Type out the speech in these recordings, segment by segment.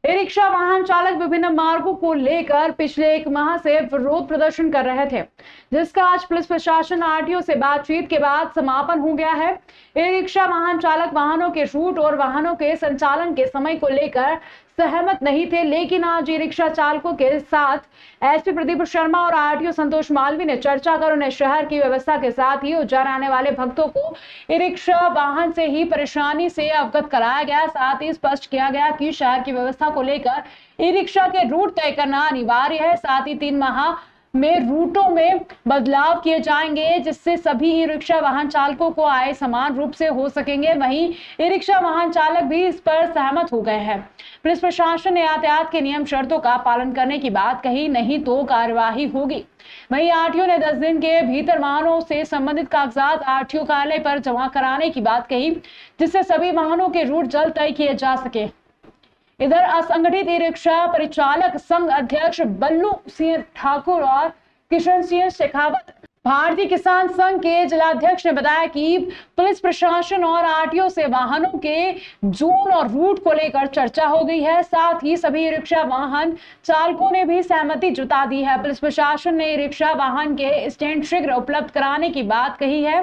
E rickshaw वाहन चालक विभिन्न मार्गों को लेकर पिछले एक माह से विरोध प्रदर्शन कर रहे थे, जिसका आज पुलिस प्रशासन आरटीओ से बातचीत के बाद समापन हो गया है। ई रिक्शा वाहन चालक वाहनों के रूट और वाहनों के संचालन के समय को लेकर सहमत नहीं थे, लेकिन आज ई रिक्शा चालकों के साथ एसपी प्रदीप शर्मा और आरटीओ संतोष मालवी ने चर्चा कर उन्हें शहर की व्यवस्था के साथ ही उज्जैन आने वाले भक्तों को ई रिक्शा वाहन से ही परेशानी से अवगत कराया गया। साथ ही स्पष्ट किया गया कि शहर की व्यवस्था को लेकर ई रिक्शा के रूट तय करना अनिवार्य है। साथ ही 3 माह में रूटों में बदलाव किए जाएंगे, जिससे सभी ई रिक्शा वाहन चालकों को आय समान रूप से हो सकेंगे। वहीं ई रिक्शा वाहन चालक भी इस पर सहमत हो गए हैं। पुलिस प्रशासन ने यातायात के नियम शर्तों का पालन करने की बात कही, नहीं तो कार्यवाही होगी। वहीं आरटीओ ने 10 दिन के भीतर वाहनों से संबंधित कागजात आरटीओ कार्यालय पर जमा कराने की बात कही, जिससे सभी वाहनों के रूट जल्द तय किए जा सके। इधर असंगठित ई रिक्शा परिचालक संघ अध्यक्ष बल्लू सिंह ठाकुर और किशन सिंह शेखावत भारतीय किसान संघ के जिलाध्यक्ष ने बताया कि पुलिस प्रशासन और आरटीओ से वाहनों के जोन और रूट को लेकर चर्चा हो गई है। साथ ही सभी ई रिक्शा वाहन चालकों ने भी सहमति जता दी है। पुलिस प्रशासन ने ई रिक्शा वाहन के स्टैंड शीघ्र उपलब्ध कराने की बात कही है।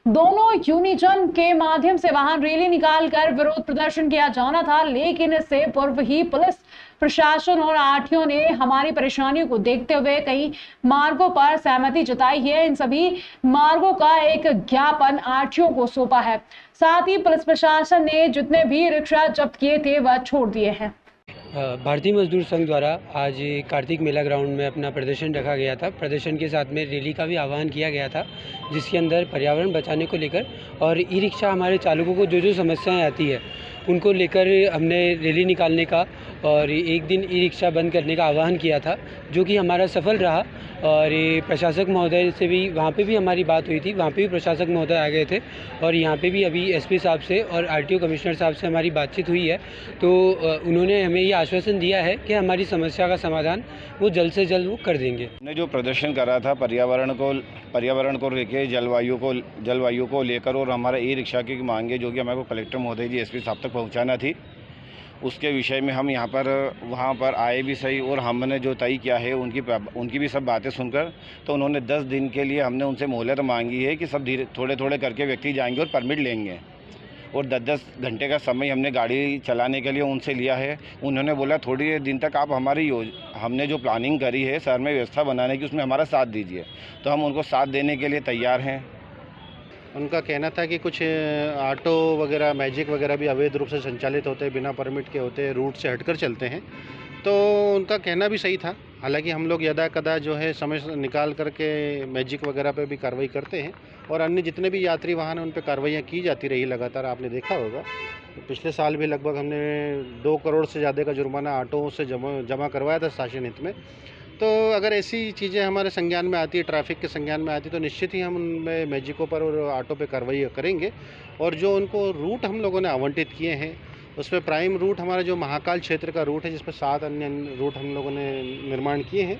दोनों यूनिजन के माध्यम से वाहन रैली निकालकर विरोध प्रदर्शन किया जाना था, लेकिन इससे पूर्व ही पुलिस प्रशासन और आरटीओ ने हमारी परेशानियों को देखते हुए कई मार्गों पर सहमति जताई है। इन सभी मार्गों का एक ज्ञापन आरटीओ को सौंपा है। साथ ही पुलिस प्रशासन ने जितने भी रिक्शा जब्त किए थे वह छोड़ दिए हैं। भारतीय मजदूर संघ द्वारा आज कार्तिक मेला ग्राउंड में अपना प्रदर्शन रखा गया था। प्रदर्शन के साथ में रैली का भी आह्वान किया गया था, जिसके अंदर पर्यावरण बचाने को लेकर और ई रिक्शा हमारे चालकों को जो समस्याएं आती है उनको लेकर हमने रैली निकालने का और एक दिन ई रिक्शा बंद करने का आह्वान किया था, जो कि हमारा सफल रहा। और प्रशासक महोदय से भी वहाँ पे भी हमारी बात हुई थी, वहाँ पे भी प्रशासक महोदय आ गए थे और यहाँ पे भी अभी एसपी साहब से और आरटीओ कमिश्नर साहब से हमारी बातचीत हुई है। तो उन्होंने हमें ये आश्वासन दिया है कि हमारी समस्या का समाधान वो जल्द से जल्द वो कर देंगे। हमने जो प्रदर्शन करा था पर्यावरण को लेकर जलवायु को लेकर और हमारा ई रिक्शा की मांगे जो कि हमारे को कलेक्टर महोदय जी एसपी साहब तक पहुंचाना थी, उसके विषय में हम वहाँ पर आए भी सही और हमने जो तय किया है उनकी भी सब बातें सुनकर तो उन्होंने 10 दिन के लिए हमने उनसे मोहलत मांगी है कि सब थोड़े करके व्यक्ति जाएंगे और परमिट लेंगे और 10-10 घंटे का समय हमने गाड़ी चलाने के लिए उनसे लिया है। उन्होंने बोला थोड़ी दिन तक आप हमने जो प्लानिंग करी है शहर में व्यवस्था बनाने की उसमें हमारा साथ दीजिए, तो हम उनको साथ देने के लिए तैयार हैं। उनका कहना था कि कुछ ऑटो वगैरह मैजिक वगैरह भी अवैध रूप से संचालित होते हैं, बिना परमिट के होते हैं, रूट से हटकर चलते हैं। तो उनका कहना भी सही था। हालांकि हम लोग यदा कदा जो है समय निकाल करके मैजिक वगैरह पे भी कार्रवाई करते हैं और अन्य जितने भी यात्री वाहन हैं उन पर कार्रवाइयाँ की जाती रही लगातार। आपने देखा होगा पिछले साल भी लगभग हमने 2 करोड़ से ज़्यादा का जुर्माना ऑटो से जमा करवाया था शासन हित में। तो अगर ऐसी चीज़ें हमारे संज्ञान में आती है, ट्रैफिक के संज्ञान में आती है, तो निश्चित ही हम उनमें मैजिकों पर और ऑटो पे कार्रवाई करेंगे। और जो उनको रूट हम लोगों ने आवंटित किए हैं उसमें प्राइम रूट हमारा जो महाकाल क्षेत्र का रूट है, जिस पर 7 अन्य रूट हम लोगों ने निर्माण किए हैं,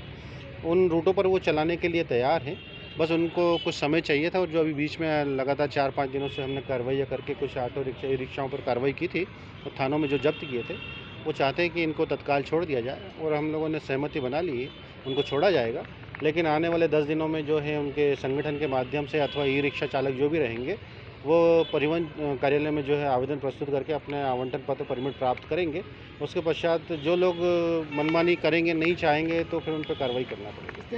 उन रूटों पर वो चलाने के लिए तैयार हैं। बस उनको कुछ समय चाहिए था और जो अभी बीच में लगातार 4-5 दिनों से हमने कार्रवाई करके कुछ ऑटो रिक्शा ई रिक्शाओं पर कार्रवाई की थी और थानों में जो जब्त किए थे वो चाहते हैं कि इनको तत्काल छोड़ दिया जाए और हम लोगों ने सहमति बना ली है, उनको छोड़ा जाएगा। लेकिन आने वाले 10 दिनों में जो है उनके संगठन के माध्यम से अथवा ई रिक्शा चालक जो भी रहेंगे वो परिवहन कार्यालय में जो है आवेदन प्रस्तुत करके अपने आवंटन पत्र परमिट प्राप्त करेंगे। उसके पश्चात जो लोग मनमानी करेंगे, नहीं चाहेंगे, तो फिर उन पर कार्रवाई करना पड़ेगा।